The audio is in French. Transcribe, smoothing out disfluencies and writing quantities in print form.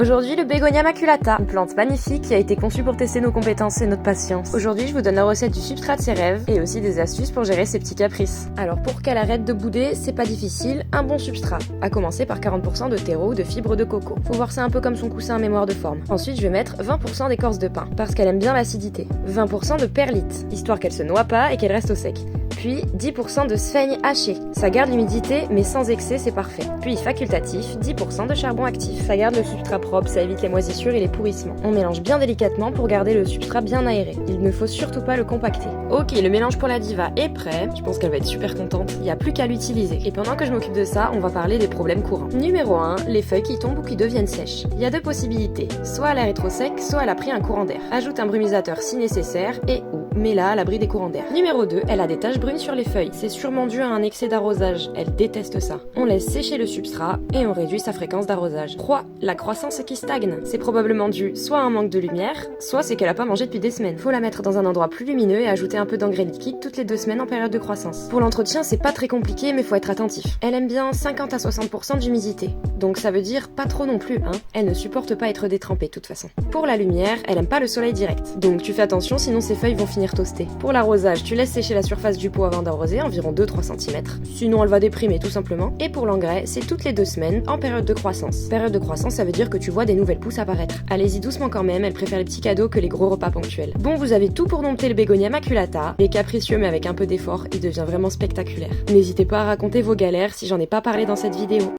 Aujourd'hui, le Bégonia maculata, une plante magnifique qui a été conçue pour tester nos compétences et notre patience. Aujourd'hui, je vous donne la recette du substrat de ses rêves et aussi des astuces pour gérer ses petits caprices. Alors pour qu'elle arrête de bouder, c'est pas difficile, un bon substrat. À commencer par 40% de terreau ou de fibres de coco. Faut voir ça un peu comme son coussin à mémoire de forme. Ensuite, je vais mettre 20% d'écorce de pin, parce qu'elle aime bien l'acidité. 20% de perlite, histoire qu'elle se noie pas et qu'elle reste au sec. Puis 10% de sphaigne haché, ça garde l'humidité mais sans excès, c'est parfait. Puis facultatif, 10% de charbon actif, ça garde le substrat propre, ça évite les moisissures et les pourrissements. On mélange bien délicatement pour garder le substrat bien aéré. Il ne faut surtout pas le compacter. Ok, le mélange pour la diva est prêt, je pense qu'elle va être super contente, il n'y a plus qu'à l'utiliser. Et pendant que je m'occupe de ça, on va parler des problèmes courants. Numéro 1, les feuilles qui tombent ou qui deviennent sèches. Il y a deux possibilités, soit elle est trop sec, soit elle a pris un courant d'air. Ajoute un brumisateur si nécessaire et ou mets-la à l'abri des courants d'air. Numéro 2, elle a des taches brunes sur les feuilles. C'est sûrement dû à un excès d'arrosage. Elle déteste ça. On laisse sécher le substrat et on réduit sa fréquence d'arrosage. 3. La croissance qui stagne. C'est probablement dû soit à un manque de lumière, soit c'est qu'elle a pas mangé depuis des semaines. Faut la mettre dans un endroit plus lumineux et ajouter un peu d'engrais liquide toutes les 2 semaines en période de croissance. Pour l'entretien, c'est pas très compliqué mais faut être attentif. Elle aime bien 50 à 60% d'humidité. Donc ça veut dire pas trop non plus, hein. Elle ne supporte pas être détrempée de toute façon. Pour la lumière, elle aime pas le soleil direct. Donc tu fais attention sinon ses feuilles vont finir toastées. Pour l'arrosage, tu laisses sécher la surface du pot avant d'arroser, environ 2-3 cm. Sinon elle va déprimer tout simplement. Et pour l'engrais, c'est toutes les 2 semaines en période de croissance. Période de croissance, ça veut dire que tu vois des nouvelles pousses apparaître. Allez-y doucement quand même, elle préfère les petits cadeaux que les gros repas ponctuels. Bon, vous avez tout pour dompter le Bégonia maculata. Il est capricieux mais avec un peu d'effort, il devient vraiment spectaculaire. N'hésitez pas à raconter vos galères si j'en ai pas parlé dans cette vidéo.